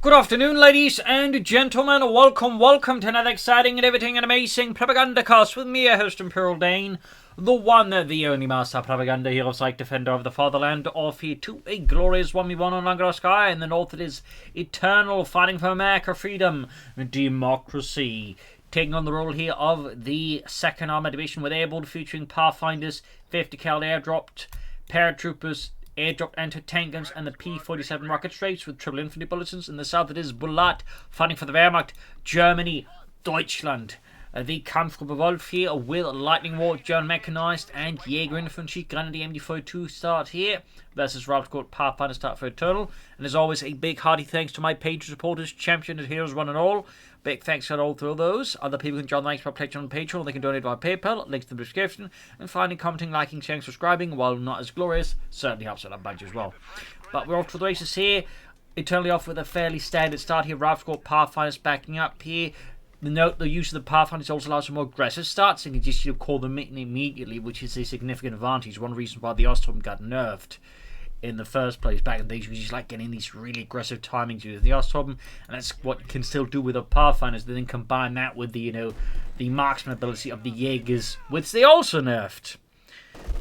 Good afternoon, ladies and gentlemen. Welcome to another exciting and everything and amazing Propagandacast with me, your host, Imperial Dane, the one, the only master propaganda hero, psych defender of the fatherland, off here to a glorious 1v1 on Langraskaya. In the north, it is eternal, fighting for America, freedom, democracy. Taking on the role here of the 2nd Armored Division with Airborne, featuring Pathfinders, 50 cal airdropped, paratroopers, airdropped anti-tank guns, and the P-47 rocket strafes with triple infantry bulletins. In the south, it is Bulat, fighting for the Wehrmacht, Germany, Deutschland. The Kampfgruppe Wolf here with Lightning War, German mechanized, and Jaeger infantry. Grenadier MD-42 start here versus Ralph Court Pathfinder start for Eternal. And as always, a big hearty thanks to my Patreon supporters, champion and heroes, one and all. Big thanks to all through those. Other people can join the ranks by pledging on Patreon, or they can donate via PayPal. Links in the description. And finally, commenting, liking, sharing, subscribing, while not as glorious, certainly helps out a bunch as well. But we're off to the races here. Eternally off with a fairly standard start here. Ralph Court Pathfinders backing up here. Note the use of the Pathfinders also allows for more aggressive starts, and you can just call them in immediately, which is a significant advantage. One reason why the Ostrom got nerfed in the first place back in the days was just like getting these really aggressive timings with the Ostrom, and that's what you can still do with the Pathfinders. They then combine that with the the marksman ability of the Jaegers, which they also nerfed.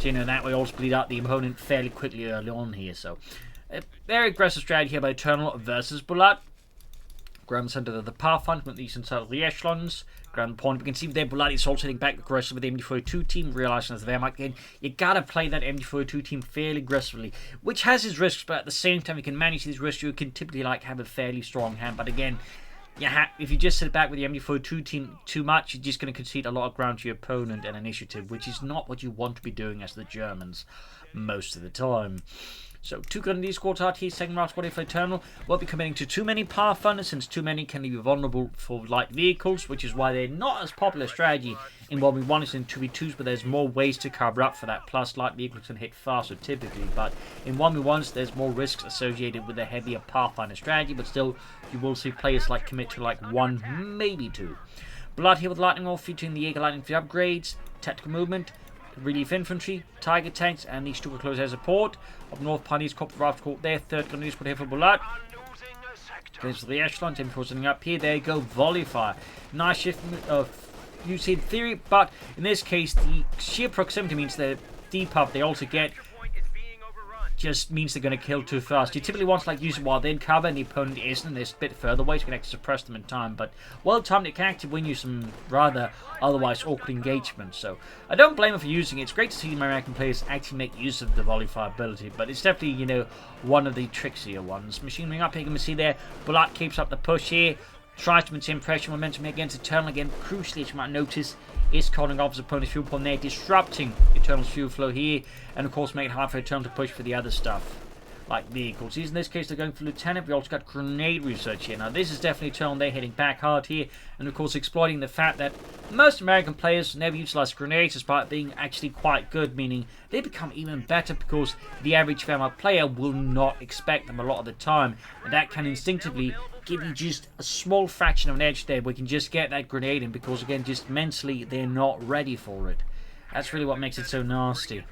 So that way also bleed out the opponent fairly quickly early on here. So a very aggressive strategy here by Eternal versus Bulat. Ground center of the Pathfinder with these inside of the echelons. Ground point. We can see there Bulat is also hitting back aggressive with the MD-42 team, realizing as the Wehrmacht again, you gotta play that MD-42 team fairly aggressively, which has its risks, but at the same time you can manage these risks. You can typically have a fairly strong hand, but again, if you just sit back with the MD-42 team too much, you're just going to concede a lot of ground to your opponent and initiative, which is not what you want to be doing as the Germans most of the time. So, 2 Grenadier squads out here, 2nd round squad for Eternal. Won't be committing to too many Pathfinders, since too many can be vulnerable for light vehicles, which is why they're not as popular strategy in 1v1 as in 2v2s, but there's more ways to cover up for that, plus light vehicles can hit faster typically. But in 1v1s, there's more risks associated with a heavier Pathfinder strategy, but still, you will see players commit to 1, maybe 2. Blood here with Lightning War, featuring the Jaeger Lightning upgrades, tactical movement, relief infantry, tiger tanks, and these 2 will close air support. Up north, Pioneers Corps, Raft Corps there, 3rd Grenadier squad here for Bulat. Goes to the echelon, team forcing up here. There you go, volley fire. Nice shift of use in theory, but in this case, the sheer proximity means the debuff they also get just means they're going to kill too fast. You typically want to use it while they're in cover and the opponent isn't, and they're a bit further away, so you can actually suppress them in time. But well timed, it can actually win you some rather otherwise awkward engagements. So I don't blame them for using it. It's great to see the American players actually make use of the volley fire ability, but it's definitely, one of the trickier ones. Machine ring up here, you can see there, Bulat keeps up the push here, tries to maintain pressure momentum against Eternal again. Crucially, as you might notice, is calling off his opponent's fuel point there, disrupting Eternal's fuel flow here, and of course making it hard for Eternal to push for the other stuff, like vehicles. In this case, they're going for Lieutenant. We also got grenade research here. Now, this is definitely Eternal. They're hitting back hard here, and of course exploiting the fact that most American players never utilize grenades, despite being actually quite good, meaning they become even better because the average Wehrmacht player will not expect them a lot of the time, and that can instinctively give you just a small fraction of an edge there where you can just get that grenade in, because again, just mentally they're not ready for it. That's really what makes it so nasty.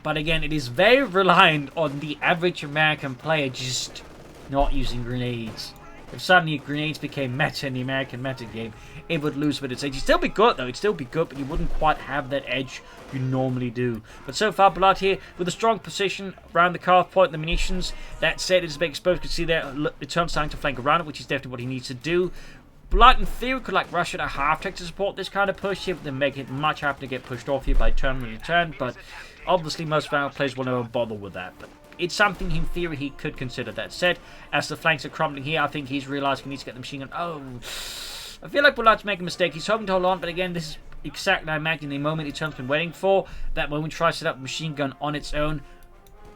But again, it is very reliant on the average American player just not using grenades. If suddenly grenades became meta in the American meta game, it would lose a bit of its edge. It'd still be good though, it'd still be good, but you wouldn't quite have that edge you normally do. But so far, Bulat here with a strong position around the carve point and the munitions. That said, it's a bit exposed. You can see there, Eternal's starting to flank around it, which is definitely what he needs to do. Bulat in theory could rush at a half-tech to support this kind of push here, but then make it much harder to get pushed off here by Eternal in return. But obviously most Wehrmacht players will never bother with that. But it's something in theory he could consider. That said, as the flanks are crumbling here, I think he's realised he needs to get the machine gun. Oh, I feel like Bulat's making a mistake. He's hoping to hold on, but again, this is exactly, I imagine, the moment Eternal's been waiting for. That moment he tries to set up the machine gun on its own.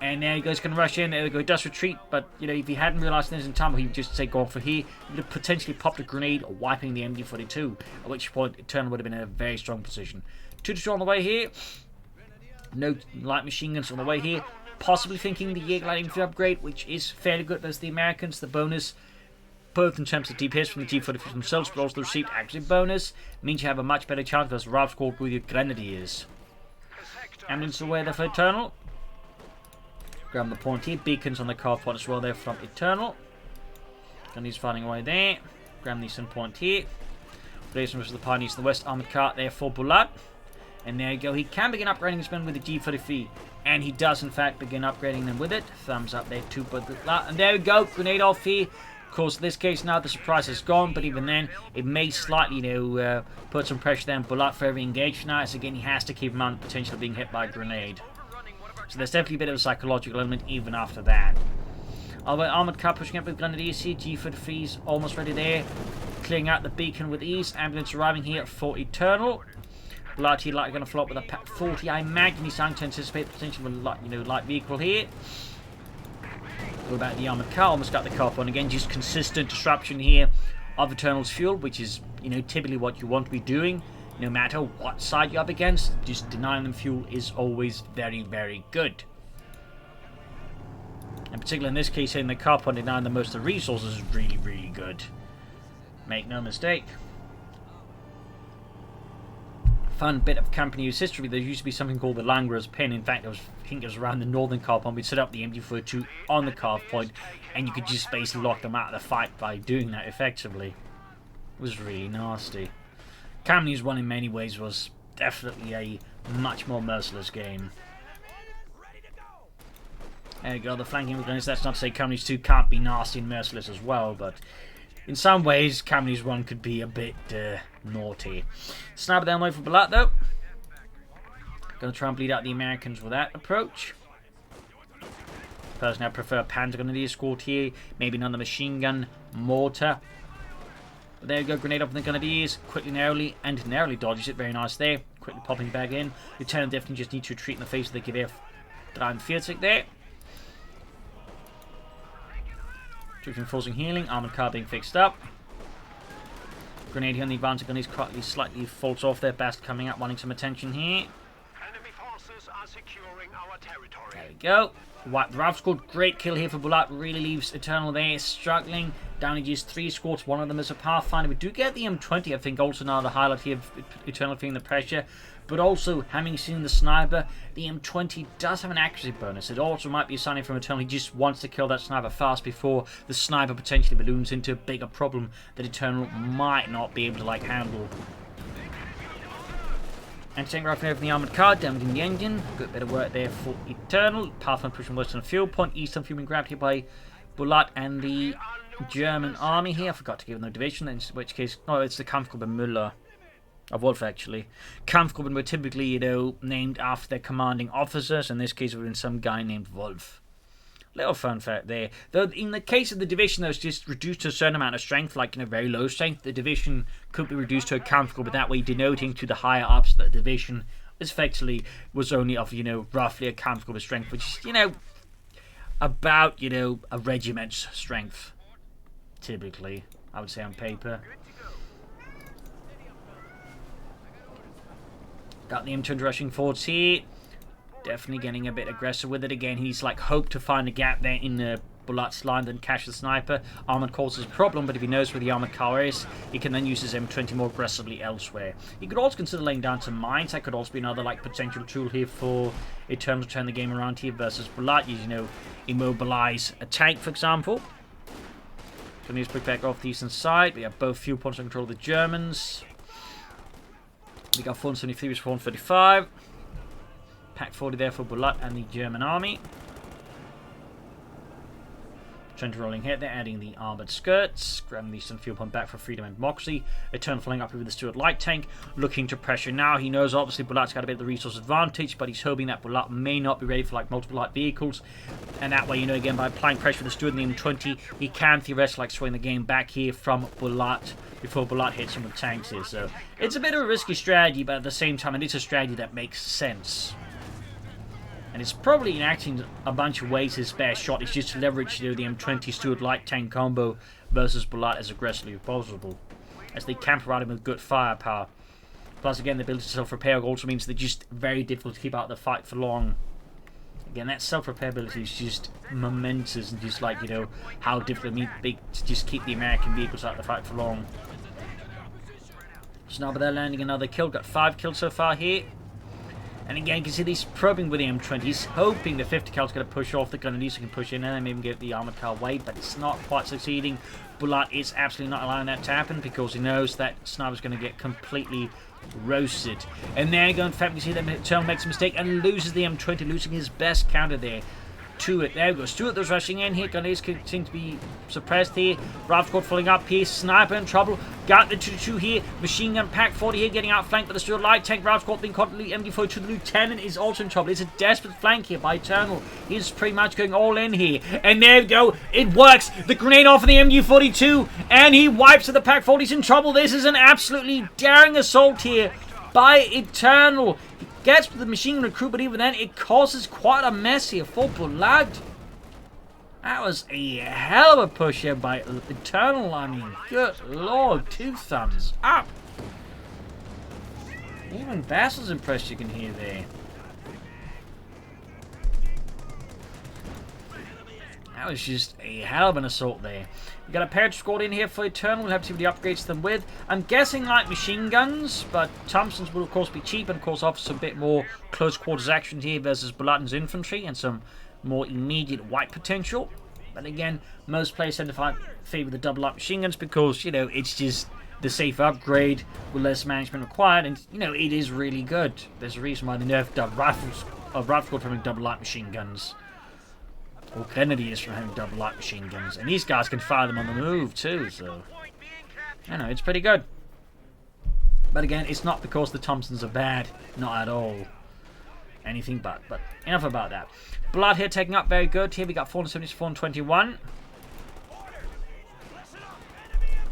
And there he goes, going to rush in. There we go, he does retreat. But, if he hadn't realised this in time, he'd just say, go on for here. He would have potentially popped a grenade, wiping the MD-42. At which point, Eternal would have been in a very strong position. 2-2 on the way here. No light machine guns on the way here. Possibly thinking the Jaeger Lightning upgrade, which is fairly good as the Americans. The bonus, both in terms of DPS from the G45 themselves, but also the received active bonus, means you have a much better chance versus Ralph squad with your Grenadiers. Ambulance away there for Eternal. Grab the point here. Beacons on the car point as well there from Eternal. And he's fighting away there. Grab the eastern point here. Blazing versus the pioneers in the west. Armored car there for Bulat. And there you go. He can begin upgrading his men with the G33. And he does, in fact, begin upgrading them with it. Thumbs up there to Bulat. And there we go. Grenade off here. Of course, in this case now the surprise is gone. But even then, it may slightly, put some pressure there on Bulat for every engagement now. So again, he has to keep him on the potential of being hit by a grenade. So there's definitely a bit of a psychological element even after that. Armored car pushing up with Grenadiers here. G33's almost ready there. Clearing out the beacon with ease. Ambulance arriving here for Eternal. Bulat here going to follow up with a Pack 40. I imagine he's starting to anticipate the potential of a light vehicle here. Go back to the armored car. Almost got the cop on again. Just consistent disruption here of Eternal's fuel, which is typically what you want to be doing. No matter what side you're up against, just denying them fuel is always very, very good. And particularly in this case, hitting the cop on denying them most of the resources is really, really good. Make no mistake. Fun bit of company use history. There used to be something called the Langraskaya pin. In fact, I think it was around the northern car point. We'd set up the MG42 on the car point, and you could just basically lock them out of the fight by doing that effectively. It was really nasty. Company's one in many ways was definitely a much more merciless game. There you go, the flanking grenades. That's not to say Company's 2 can't be nasty and merciless as well, but in some ways, Company's 1 could be a bit naughty. Sniper down low for Bulat though. Gonna try and bleed out the Americans with that approach. Personally, I prefer Panzer Grenadier escort here. Maybe another machine gun, mortar. But there you go, grenade up in the Grenadiers. Quickly, narrowly dodges it. Very nice there. Quickly popping back in. Lieutenant definitely just needs to retreat in the face of the Gewehr 43 there. Forcing healing, armored car being fixed up. Grenade here on the advanced gun is slightly falls off there. Bast coming up, wanting some attention here. Enemy forces are securing our territory. There we go. Wipe the Ralph squad. Great kill here for Bulat. Really leaves Eternal there struggling. Damages 3 squads. One of them is a Pathfinder. We do get the M20, I think, also now the highlight here of Eternal feeling the pressure. But also, having seen the sniper, the M20 does have an accuracy bonus. It also might be a sign from Eternal. He just wants to kill that sniper fast before the sniper potentially balloons into a bigger problem that Eternal might not be able to handle. Anti-tank rifle over the armoured car, damaging the engine. Good bit of work there for Eternal. Pathfinder pushing western fuel point. Eastern fuel being grabbed here by Bulat and the German army here. I forgot to give them the division, in which case, oh, it's the Kampfgruppe Müller. Of Wolf, actually. Kampfgruppen were typically, named after their commanding officers. In this case, it would have been some guy named Wolf. Little fun fact there. Though, in the case of the division that was just reduced to a certain amount of strength, like, very low strength, the division could be reduced to a Kampfgruppe, that way denoting to the higher ups that the division effectively was only of, roughly a Kampfgruppe strength, which is, about, a regiment's strength. Typically, I would say on paper. Got the M2 rushing forwards here. Definitely getting a bit aggressive with it again. He's hoped to find a gap there in the Bulat's line, then catch the sniper. Armored causes a problem, but if he knows where the armored car is, he can then use his M20 more aggressively elsewhere. He could also consider laying down some mines. That could also be another potential tool here for Eternal to turn the game around here versus Bulat. Immobilize a tank, for example. Can use quick back off the eastern side. We have both fuel points under control of the Germans. We got 473 with 435. Pack 40 there for Bulat and the German army. Trent rolling here. They're adding the armoured skirts. Grabbing the eastern fuel pump back for freedom and democracy. Eternal flying up here with the Stuart light tank. Looking to pressure now. He knows obviously Bulat's got a bit of the resource advantage, but he's hoping that Bulat may not be ready for multiple light vehicles. And that way, again, by applying pressure with the Stuart and the M20, he can theoretically swing the game back here from Bulat before Bulat hits him with tanks here. So it's a bit of a risky strategy, but at the same time, it is a strategy that makes sense. And it's probably enacting a bunch of ways his best shot is just to leverage the M20 Stuart light tank combo versus Bulat as aggressively as possible, as they camp around him with good firepower. Plus, again, the ability to self-repair also means they're just very difficult to keep out of the fight for long. Again, that self-repair ability is just momentous, and just how difficult it be to just keep the American vehicles out of the fight for long. Sniper there landing another kill. Got 5 kills so far here. And again, you can see he's probing with the M20. He's hoping the 50 cal's going to push off the Grenadiers so he can push in and maybe get the armored car away, but it's not quite succeeding. Bulat is absolutely not allowing that to happen because he knows that Sniper's going to get completely roasted. And there you go, in fact, you see that Eternal makes a mistake and loses the M20, losing his best counter there to it. There we go. Stuart was rushing in here. Grenadiers seem to be suppressed here. Rav Squad falling up here. Sniper in trouble. Got the 2-2 here. Machine gun pack 40 here, getting outflanked by the Stuart light tank. Rav Squad being caught. MD42. The lieutenant is also in trouble. It's a desperate flank here by Eternal. He's pretty much going all in here. And there we go. It works. The grenade off of the MD42. And he wipes the pack 40. He's in trouble. This is an absolutely daring assault here by Eternal. Gets with the machine gun recruit, but even then, it causes quite a mess here for Bulat. That was a hell of a push here by Eternal. I mean, good lord, 2 thumbs up. Even Vassal's impressed, you can hear there. That was just a hell of an assault there. We've got a Parachute squad in here for Eternal. We'll have to see what he upgrades them with. I'm guessing like machine guns, but Thompsons will of course be cheap and of course offer some bit more close quarters action here versus Bulat's infantry and some more immediate wipe potential. But again, most players tend to favor the double up machine guns because, you know, it's just the safe upgrade with less management required, and you know, it is really good. There's a reason why they nerfed rifle squad from having double light machine guns. Or Grenadiers from having double light machine guns. And these guys can fire them on the move too, so you know, it's pretty good. But again, it's not because the Thompsons are bad. Not at all. Anything but enough about that. Bulat here taking up very good. Here we got 470 to 421.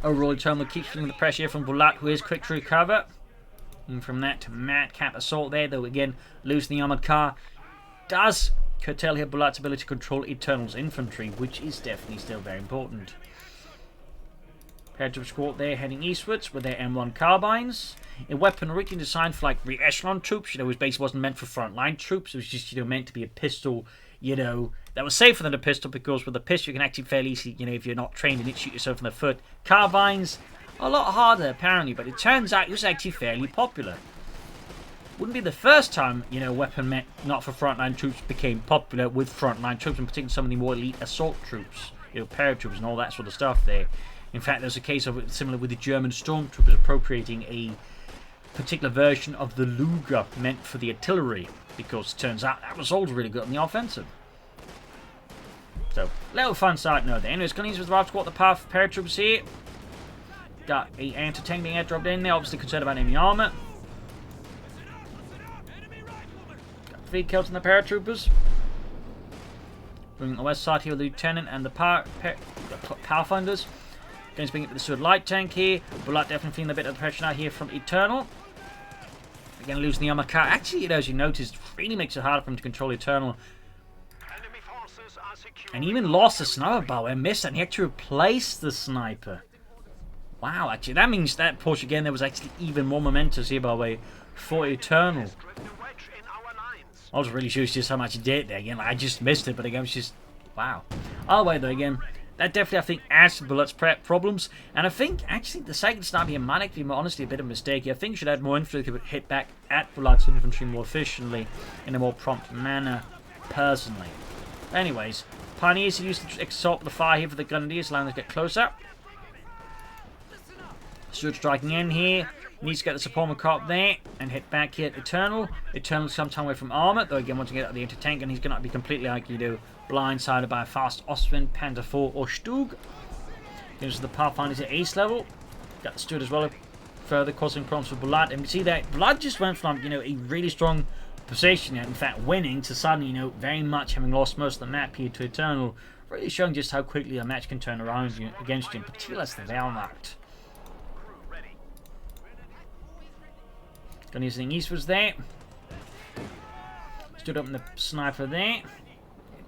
Overall, Eternal keeps feeling the pressure here from Bulat, who is quick to recover. And from that madcap assault there, though again, losing the armored car does curtail here Bulat's ability to control Eternal's infantry, which is definitely still very important. Parachute squad there heading eastwards with their M1 carbines. A weapon originally designed for like re-echelon troops, you know, which basically wasn't meant for frontline troops. It was just, you know, meant to be a pistol, you know, that was safer than a pistol because with a pistol you can actually fairly easily, you know, if you're not trained in it, shoot yourself in the foot. Carbines, a lot harder apparently, but it turns out it was actually fairly popular. Wouldn't be the first time, you know, a weapon meant not for frontline troops became popular with frontline troops, in particular some of the more elite assault troops, you know, paratroops and all that sort of stuff there. In fact, there's a case of it similar with the German stormtroopers appropriating a particular version of the Luger meant for the artillery, because it turns out that was also really good on the offensive. So, little fun side note there. Anyways, going to use with the Rav Squad, the path for paratroopers here. Got a anti-tank being airdropped in there, obviously concerned about enemy armor. Got 3 kills on the paratroopers. Bringing the west side here with the lieutenant and the Pathfinders. Going to bring it to the Sword Light Tank here. Bulat definitely feeling a bit of the pressure now here from Eternal. Again, losing the armor car. Actually, you know, as you noticed, really makes it harder for him to control Eternal. And he even lost the sniper bow and missed it, and he actually replaced the sniper. Wow, actually, that means that push again, there was actually even more momentous here, by the way, for Eternal. Also really shows just how much he did there. Again, like, I just missed it, but again, it's just, wow. Either way, though, again, that definitely, I think, adds to Bulat's problems. And I think, actually, the second sniper here might actually be, honestly, a bit of a mistake here. I think he should add more infantry to hit back at Bulat's infantry more efficiently, in a more prompt manner, personally. Anyways, Pioneers are used to exalt the fire here for the Grenadiers, allowing them to get closer. Stuart striking in here. Needs to get the support car up there and hit back here at Eternal. Eternal sometime away from armor, though again, once you get out the anti-tank, and he's going to be completely, like you do, blindsided by a fast Ostwind, Panther 4 or Stug. Gives us the Pathfinders at ace level. Got the Stuart as well, further causing problems for Bulat. And we see that Bulat just went from, you know, a really strong position, in fact winning, to suddenly, you know, very much having lost most of the map here to Eternal. Really showing just how quickly a match can turn around against you, particularly as the Wehrmacht. Gonna use the eastwards there. Stood up in the sniper there.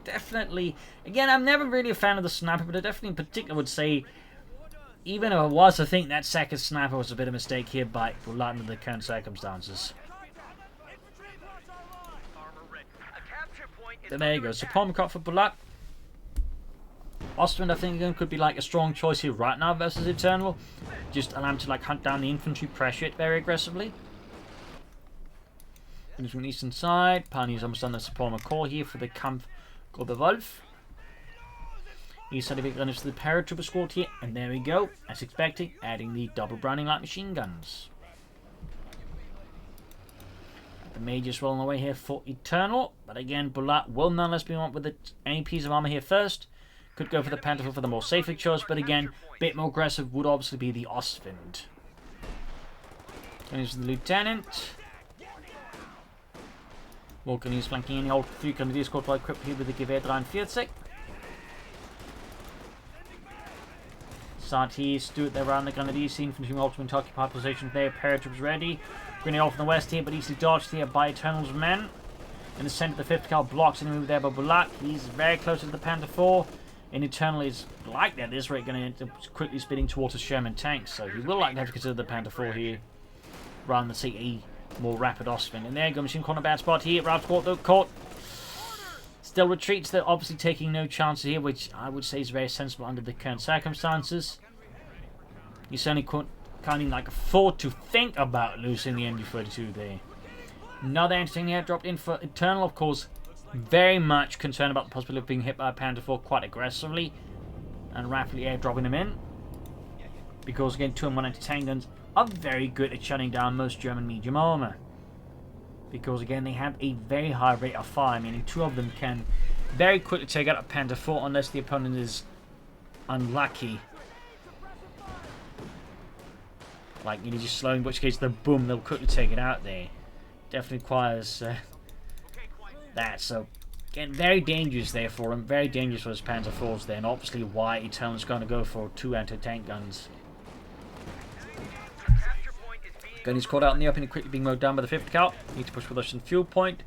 Definitely, again, I'm never really a fan of the sniper, but I definitely in particular would say, even if I was, I think that second sniper was a bit of a mistake here by Bulat under the current circumstances. So there you go. So Palmer for Bulat. Ostwind, I think, again, could be like a strong choice here right now versus Eternal. Just allow him to like hunt down the infantry, pressure it very aggressively. Finish from the eastern side. Pani is almost on the support on call here for the Kampf Wolf. East side of it runs to the paratrooper squad here, and there we go, as expected, adding the double Browning light machine guns. The Major's rolling away here for Eternal, but again, Bulat will nonetheless be on with any piece of armor here first. Could go for the Panther for the more safer choice, but again, a bit more aggressive would obviously be the Ostwind. Going to the Lieutenant. Walking is flanking in the old 3 Grenadier squad while equipped here with the Gewehr 43. Start here, Stuart there around the Grenadier scene, finishing ultimate occupied position there. Paratroops ready. Grenade off in the west here, but easily dodged here by Eternal's men. In the centre, the 5th cal blocks any move there by Bulat. He's very close to the Panther 4. And Eternal is like that. This rate going to end up quickly speeding towards the Sherman tanks. So he will likely have to consider the Panther 4 here, rather than see a more rapid Ostwind. And there you go, machine corner bad spot here. Route caught though, caught. Still retreats. They're obviously taking no chances here, which I would say is very sensible under the current circumstances. You certainly can't even like afford to think about losing the MG-32 there. Another anti-tank here dropped in for Eternal, of course. Very much concerned about the possibility of being hit by a Panther 4 quite aggressively and rapidly airdropping them in. Because again, 2 and 1 anti-tank guns are very good at shutting down most German medium armor. Because again, they have a very high rate of fire, meaning 2 of them can very quickly take out a Panther 4 unless the opponent is unlucky. Like, you know, just slow, in which case, the boom, they'll quickly take it out there. Definitely requires that. So, again, very dangerous there for him. Very dangerous for his Panther 4s there. And obviously why Eternal's going to go for 2 anti-tank guns. Gun is caught out in the open and quickly being mowed down by the 5th cal. Need to push for the Russian fuel point.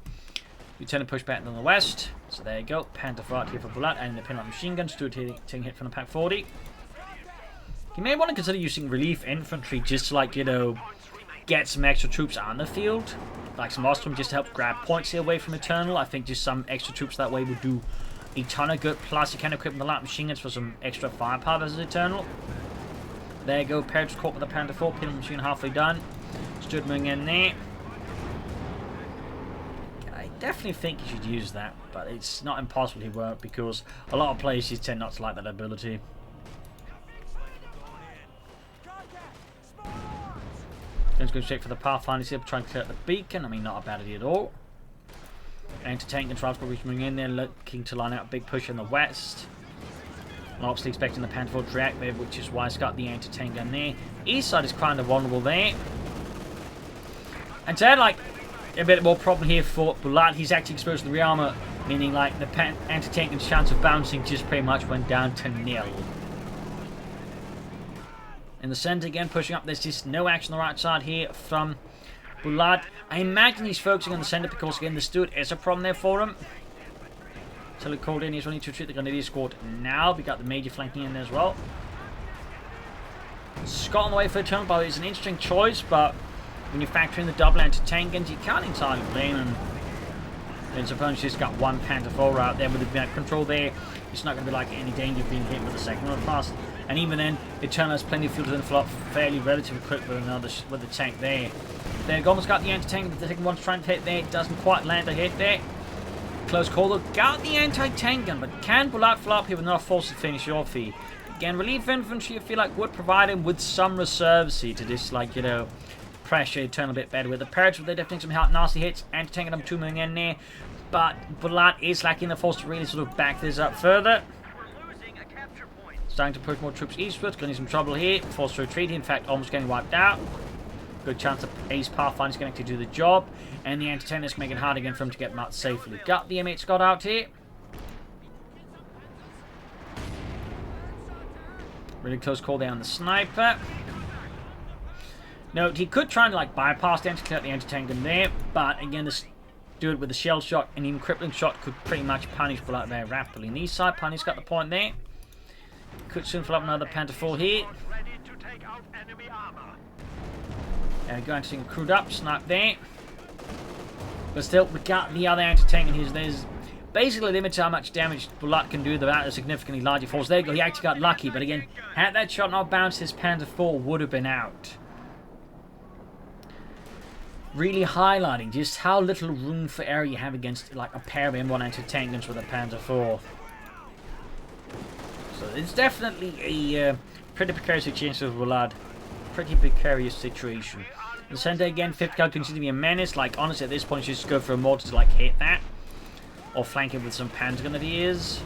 Lieutenant push back on the west. So there you go. Panther 4 out here for Bulat and the pinlock machine guns. Stuart taking hit from the Pack 40. You may want to consider using relief infantry just to, like, you know, get some extra troops on the field. Like some Ostrom just to help grab points here away from Eternal. I think just some extra troops that way would do a ton of good. Plus, you can equip the light machine guns for some extra firepower as Eternal. There you go. Paratroops caught with the Panther 4. Pinlock machine halfway done. Stuart moving in there. I definitely think you should use that, but it's not impossible he won't because a lot of players just tend not to like that ability. Let's go straight for the Pathfinders here, trying to clear out the beacon. I mean, not a bad idea at all. Anti-tank and transport coming in there, looking to line out a big push in the west. And obviously expecting the Panther 4 to react there, which is why it's got the anti-tank gun there. East side is kind of vulnerable there. And to add, like, a bit more problem here for Bulat, he's actually exposed to the rear armor, meaning, like, the anti-tank gun's chance of bouncing just pretty much went down to nil. In the centre again, pushing up. There's just no action on the right side here from Bulat. I imagine he's focusing on the centre because, again, the Stuart is a problem there for him. So look, called in. He's running to retreat the Grenadier squad now. We got the Major flanking in there as well. Scott on the way for Eternal, by the way, is an interesting choice, but when you factor in the double anti-tank guns, you can't entirely blame him. Then suppose he's got 1 Panther 4 out there with the map control there. It's not going to be like any danger of being hit with the second one fast. And even then, Eternal has plenty of fuel to inflow up, fairly relatively quick with the tank there. They've almost got the anti-tank, the second one's trying to hit there. It doesn't quite land a hit there. Close call though. Got the anti-tank gun, but can Bulat follow up here with enough force to finish off here? Again, relief infantry, I feel like, would provide him with some reserves here to just, like, you know, pressure Eternal a bit better with the Paratroops. They're definitely some nasty hits. Anti-tank number 2 moving in there. But Bulat is lacking the force to really sort of back this up further. Starting to push more troops eastwards, getting some trouble here. Forced to retreat, in fact, almost getting wiped out. Good chance of Ace Pathfinder's going to do the job. And the anti-tank is making it hard again for him to get them out safely. Got the M8 Scott out here. Really close call there on the sniper. Note, he could try and, like, bypass the anti-tank gun there, but again, this do it with the shell shot and even crippling shot could pretty much punish Bulat very rapidly. On the east side, Puni's got the point there. Could soon fill up another Panther 4 here. Going to crewed up, snipe there. But still, we got the other anti-tank in his. There's basically limits how much damage Bulat can do without a significantly larger force. There you go, he actually got lucky, but again, had that shot not bounced, his Panther 4 would have been out. really highlighting just how little room for error you have against like a pair of M1 anti-tank guns with a Panzer IV. So it's definitely a pretty precarious situation for Bulat. Pretty precarious situation. The center again, 50 cal continues to be a menace. Like honestly, at this point, you just go for a mortar to like hit that, or flank it with some panzer grenadiers.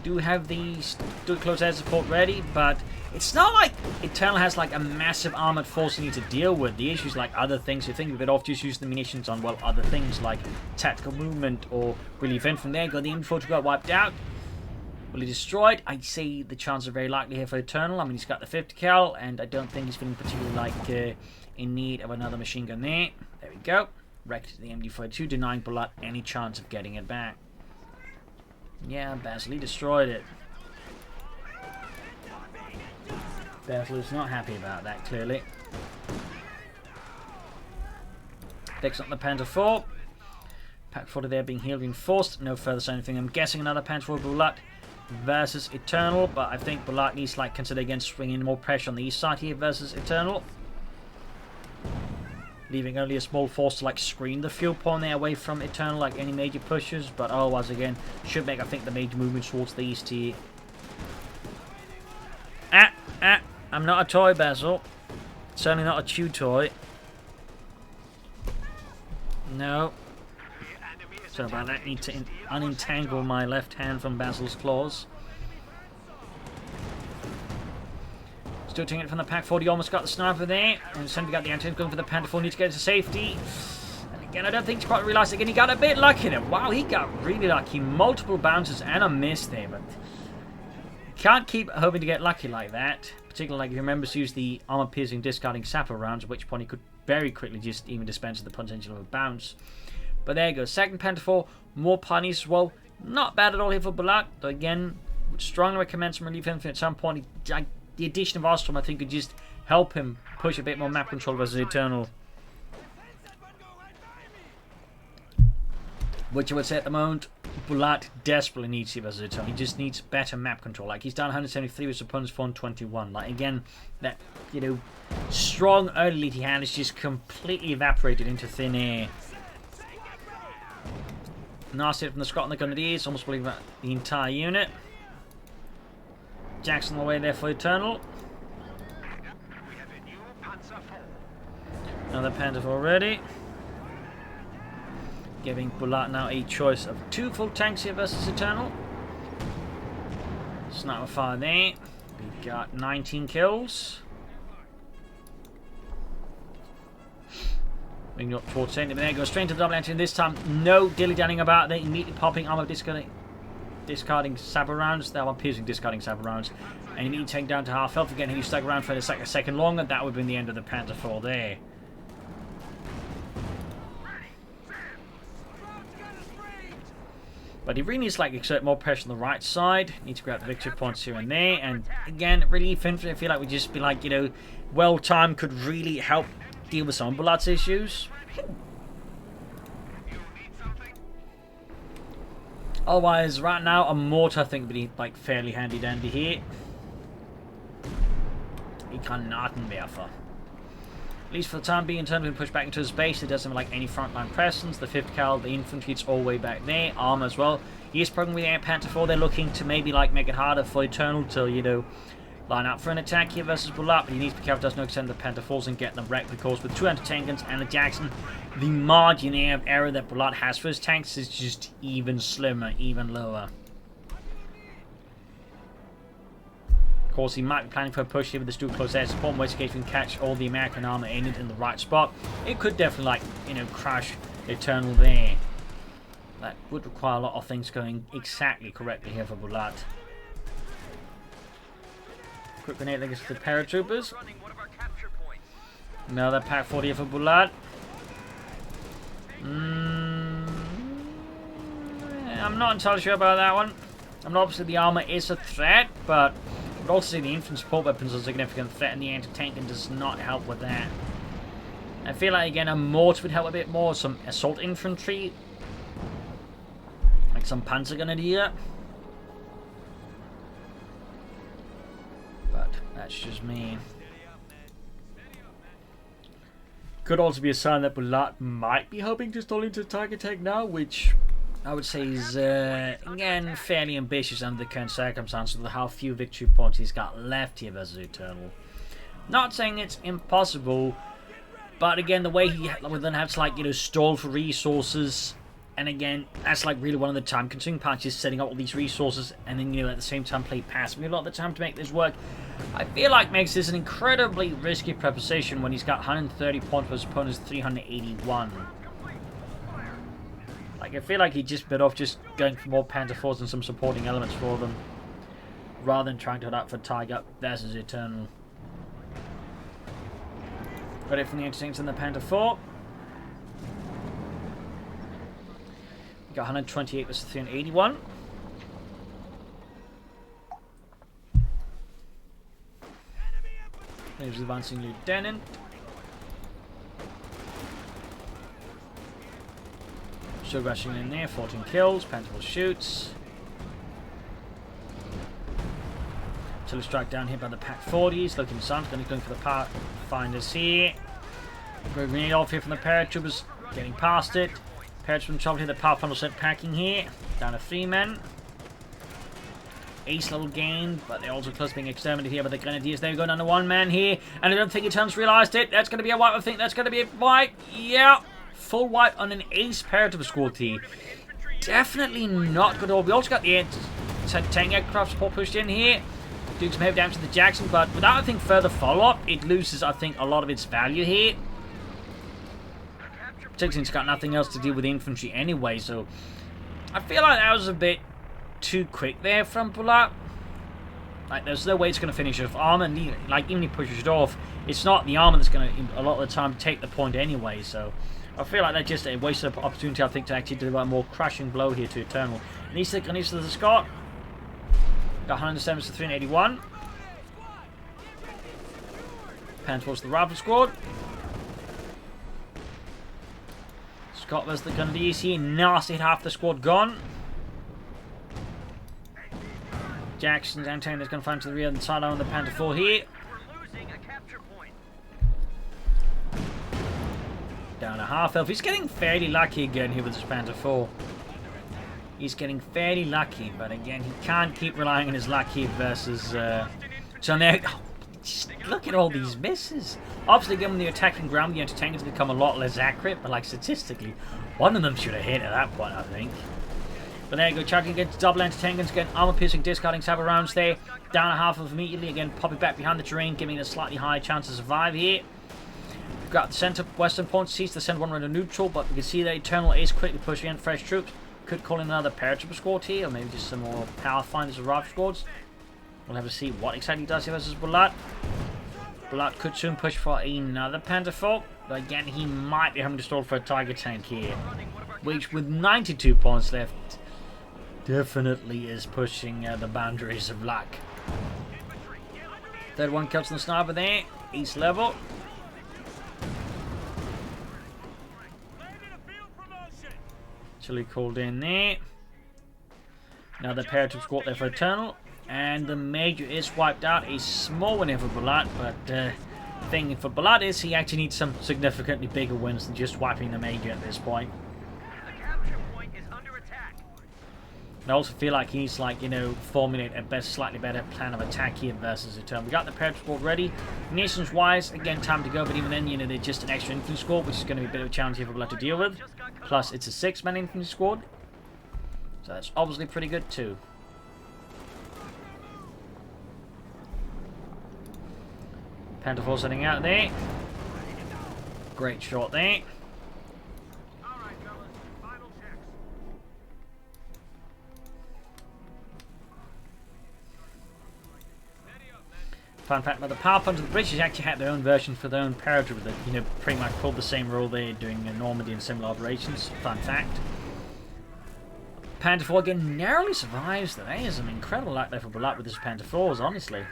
Do have the close air support ready, but it's not like Eternal has like a massive armored force you need to deal with. The issues like other things. You think you're better off just using the munitions on well other things like tactical movement or relief in from there. Got the infantry got wiped out. Will he destroyed? I'd say the chances are very likely here for Eternal. I mean, he's got the 50 cal, and I don't think he's feeling particularly like in need of another machine gun there. There we go. Wrecked the MD42, denying Bulat any chance of getting it back. Yeah, Basil, he destroyed it. Basil is not happy about that, clearly. Picks up the Panzer IV. Pack 40 there being healed reinforced. No further sign of anything. I'm guessing another Panzer IV Bulat versus Eternal, but I think Bulat needs to like consider again swinging more pressure on the east side here versus Eternal. Leaving only a small force to like screen the fuel point there away from Eternal, like any major pushes, but otherwise again should make I think the major movement towards the east here. I'm not a toy, Basil. Certainly not a chew toy. No. Sorry about that. Need to unentangle my left hand from Basil's claws. Still taking it from the Pack 40. Almost got the sniper there. And suddenly got the antenna going for the Panther 4. Need to get to safety. And again, I don't think he's quite realised. Again, he got a bit lucky there. Wow, he got really lucky. Multiple bounces and a miss there. But can't keep hoping to get lucky like that. Particularly like if he remembers to use the armor-piercing discarding sapper rounds, at which point he could very quickly just even dispense the potential of a bounce. But there you go. Second Panther 4. More punies as well. Not bad at all here for Bulat. Though again, would strongly recommend some relief infantry at some point. The addition of Ostrom, I think, could just help him push a bit more map control versus Eternal. Which I would say at the moment, Bulat desperately needs it versus Eternal. He just needs better map control. Like, he's down 173 with his opponent's 421. Like, again, that, you know, strong early lead he had is just completely evaporated into thin air. Nasty hit from the Scot on the Grenadiers. Almost believe that the entire unit. Jackson on the way there for Eternal. Another Panzer IV already. Giving Bulat now a choice of 2 full tanks here versus Eternal. Sniper fire there. We've got 19 kills. Moving up towards center, but there goes straight into the double entry. This time, no dilly-dallying about it. Immediately popping armor discarding saber rounds. That one piercing discarding saber rounds. And immediately take down to half health again. He stuck around for a second longer. That would have been the end of the Panzer IV there. But he really needs to like exert more pressure on the right side. Need to grab the victory points here and there. And again, relief infantry, I feel like we just be like, you know, well timed could really help deal with some of Bulat's issues. Otherwise, right now, a mortar I think would be like fairly handy dandy here. He cannot werfen. At least for the time being, in terms of push back into his base, it doesn't have like any frontline presence. The 50 cal, the infantry, it's all the way back there. Armor as well. He is programming with the Air Panther 4. They're looking to maybe like make it harder for Eternal to, you know, line up for an attack here versus Bulat, but he needs to be careful does not extend the Panther 4s and get them wrecked, because with 2 anti-tank guns and a Jackson, the margin of error that Bulat has for his tanks is just even slimmer, even lower. Of course, he might be planning for a push here with this dual close air support, in which case we can catch all the American armor in it in the right spot. It could definitely, like, you know, crash Eternal there. That would require a lot of things going exactly correctly here for Bulat. Quick grenade against the paratroopers. Another Pack 40 here for Bulat. I'm not entirely sure about that one. I mean, obviously the armor is a threat, but I would also say the infantry support weapons are a significant threat, and the anti-tank gun does not help with that. I feel like, again, a mortar would help a bit more. Some assault infantry, like some Panzer Grenadier. But that's just me. Could also be a sign that Bulat might be hoping to stall into target tank now, which I would say is, again, fairly ambitious under the current circumstances with how few victory points he's got left here versus Eternal. Not saying it's impossible, but again, the way he would then have to, like, you know, stall for resources, and again, that's like really one of the time-consuming parts, is setting up all these resources, and then, you know, at the same time play passively a lot of the time to make this work. I feel like makes this an incredibly risky proposition when he's got 130 points for his opponent's 381. Like, I feel like he just bit off just going for more Panther 4s and some supporting elements for them, rather than trying to hold out for Tiger versus Eternal. Ready from the Intertinks and the Panther 4. We got 128 versus 381. There's the advancing lieutenant. So rushing in there, 14 kills, Panther shoots. Till a strike down here by the Pack 40s, looking sun, going for the Pathfinders here. Grenade off here from the paratroopers, getting past it. Paratroopers trouble here, the Pathfinder set packing here, down to 3 men. Ace level gained, but they're also close to being exterminated here by the Grenadiers. They go down to 1 man here, and I don't think Eternals realised it. That's going to be a wipe, I think that's going to be a wipe. Yeah, full wipe on an Ace Paratrooper squad here. Definitely not good at all. We also got the tank aircraft support pushed in here, doing some heavy damage to the Jackson, but without, I think, further follow-up, it loses, I think, a lot of its value here. Jackson's got nothing else to do with the infantry anyway, so I feel like that was a bit too quick there from Bulat. Like, there's no way it's going to finish off armor, and like, even if he pushes it off, it's not the armor that's going to, a lot of the time, take the point anyway, so I feel like that's just a wasted opportunity, I think, to actually deliver a more crushing blow here to Eternal. And he's the Grenadiers to the Scott. Got 107 to 381. Pan towards the Rifle Squad. Scott versus the Grenadiers here. Nasty, half the squad gone. Jackson's antenna is going to find to the rear and side on the Panther 4 here. Down to half health. He's getting fairly lucky again here with his Panther 4. He's getting fairly lucky, but again, he can't keep relying on his luck here versus John Egg. Oh, just look at all these misses. Obviously, given the attacking ground, the entertainers become a lot less accurate, but like statistically, one of them should have hit at that point, I think. But there you go, charging against double entertainers, getting armor piercing, discarding several rounds there. Down a half of immediately, again, popping back behind the terrain, giving a slightly higher chance to survive here. We've got the center western point, sees the center one runner neutral, but we can see that Eternal is quickly pushing in fresh troops. Could call in another paratrooper squad here, or maybe just some more Pathfinders or Rifle squads. We'll have to see what exactly he does here versus Bulat. Bulat could soon push for another Panther 4, but again, he might be having to stall for a Tiger tank here, which with 92 points left, definitely is pushing the boundaries of luck. Third one comes from the sniper there, east level. Chili called in there. Now the paratroop squad there for Eternal. And the Major is wiped out. A small win here for Bulat, but the thing for Bulat is he actually needs some significantly bigger wins than just wiping the Major at this point. The capture point is under attack. And I also feel like he needs to, like, you know, formulate a best, slightly better plan of attack here versus Eternal. We got the paratroop squad ready. Nations wise, again, time to go, but even then, you know, they're just an extra infantry squad, which is going to be a bit of a challenge here for Bulat to deal with. Plus, it's a 6-man infantry squad. So that's obviously pretty good too. Panther 4 setting out there. Great shot there. Alright, fellas, final checks. Fun fact about the power punch, the British actually had their own version for their own paratrooper that, you know, pretty much pulled the same role there doing Normandy and similar operations. Fun fact. Panther 4 again narrowly survives. That is an incredible luck there for Bulat with his Panther 4s, honestly.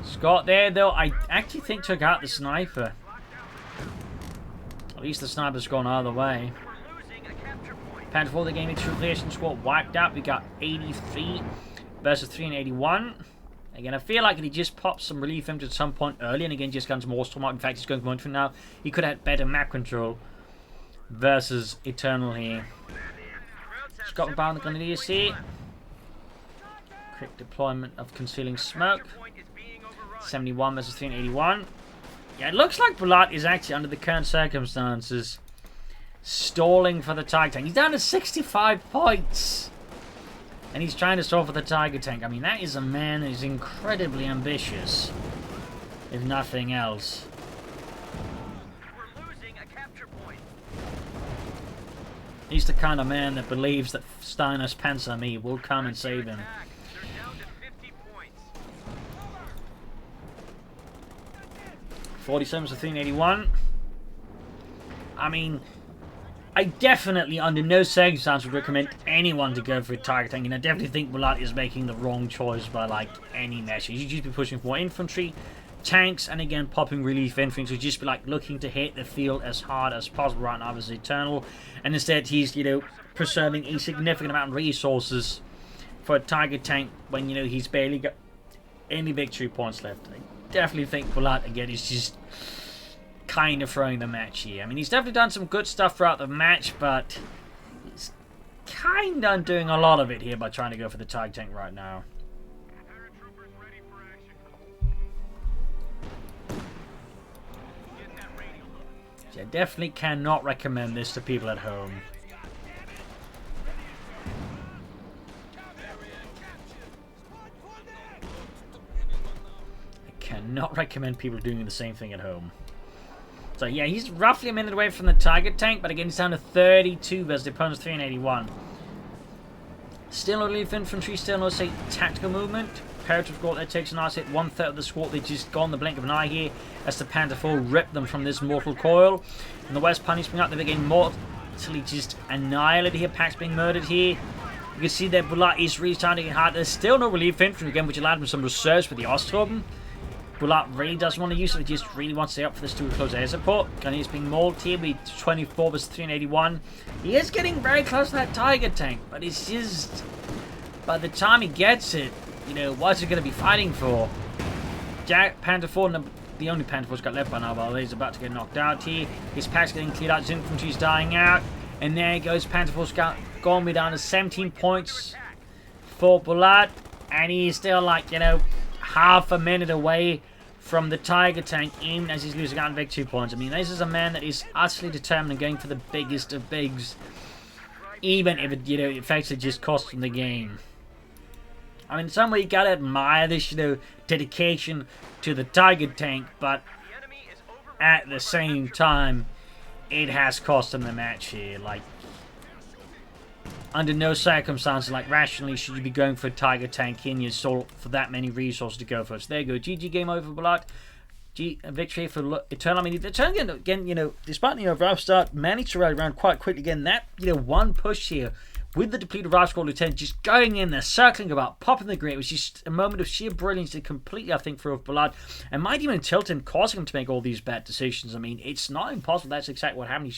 Scott there, though, I actually think took out the sniper. At least the sniper's gone either way. Panther 4, the game troop creation squad wiped out. We got 83 versus 381. Again, I feel like he just popped some relief infantry at some point early, and again, just guns more storm. In fact, he's going for now. He could have had better map control versus Eternal here. Scott bound the Grenadiers here. Quick deployment of concealing smoke. 71 versus 381. Yeah, it looks like Bulat is actually, under the current circumstances, stalling for the Tiger Tank. He's down to 65 points. And he's trying to stall for the Tiger Tank. I mean, that is a man who's incredibly ambitious, if nothing else. We're losing a capture point. He's the kind of man that believes that Steiner's Panzer Army will come and save him. They're down to 50 points. 47 to 381. I mean, I definitely, under no circumstance, would recommend anyone to go for a Tiger Tank, and I definitely think Bulat is making the wrong choice by, like, any measure. You should just be pushing for infantry, tanks, and again, popping relief infantry, so just be, like, looking to hit the field as hard as possible right now as Eternal, and instead he's, you know, preserving a significant amount of resources for a Tiger Tank when, you know, he's barely got any victory points left. I definitely think Bulat, again, is just kind of throwing the match here. I mean, he's definitely done some good stuff throughout the match, but he's kind of doing a lot of it here by trying to go for the Tiger Tank right now. Paratroopers ready for action. Get that radio. So I definitely cannot recommend this to people at home. I cannot recommend people doing the same thing at home. So yeah, he's roughly a minute away from the Tiger Tank, but again, he's down to 32 versus the opponent's 381. Still no relief infantry, still no, say, tactical movement. Paratroop squad that takes a nice hit, 1/3 of the squad. They just gone the blink of an eye here as the Panther 4 rip them from this mortal coil. And the West punishing up, they're getting mortally just annihilated here. Packs being murdered here. You can see that Bulat is really starting to get hard. There's still no relief infantry again, which allowed him some reserves for the Ostrom. Bulat really doesn't want to use it, he just really wants to stay up for this to close air support. And he's being mauled here with 24 versus 381. He is getting very close to that Tiger Tank, but it's just, by the time he gets it, you know, what's he going to be fighting for? Panther 4, the only Panther 4's got left by now, but he's about to get knocked out here. His pack's getting cleared out, his infantry's dying out. And there he goes, Panther 4's gone me down to 17 points for Bulat. And he's still, like, you know, half a minute away from the Tiger Tank, even as he's losing out on victory points. I mean, this is a man that is utterly determined and going for the biggest of bigs, even if it, you know, effectively just costs him the game. I mean, in some way you gotta admire this, you know, dedication to the Tiger Tank, but at the same time, it has cost him the match here. Like, under no circumstances, like, rationally, should you be going for a Tiger Tank in your soul for that many resources to go for. So there you go. GG, game over, Bulat. Victory for Eternal. I mean, Eternal, again, you know, despite the rough start, managed to rally around quite quickly. Again, that, you know, one push here with the depleted Rival Squad Lieutenant just going in there, circling about, popping the grenade. It was just a moment of sheer brilliance to completely, I think, throw off Bulat. And might even tilt him, causing him to make all these bad decisions. I mean, it's not impossible. That's exactly what happened.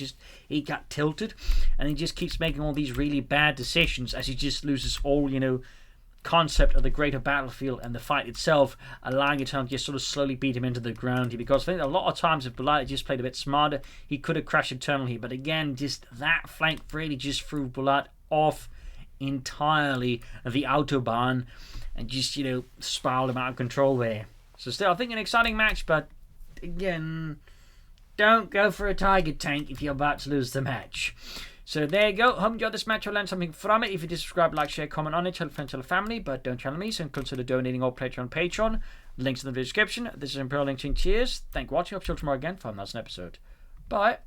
He got tilted, and he just keeps making all these really bad decisions as he just loses all, you know, concept of the greater battlefield and the fight itself, allowing Eternal to just sort of slowly beat him into the ground here. Because I think a lot of times if Bulat had just played a bit smarter, he could have crushed Eternal here. But again, just that flank really just threw Bulat off entirely the Autobahn and just, you know, spiraled him out of control there. So still, I think an exciting match, but again, don't go for a Tiger Tank if you're about to lose the match. So there you go. Hope you enjoyed this match. I'll learn something from it. If you did, subscribe, like, share, comment on it, tell a friend, tell a family, but don't channel me, so consider donating or pledging on Patreon. Links in the description. This is Imperial Lynching. Cheers. Thank you for watching. I'll see you tomorrow again for another episode. Bye.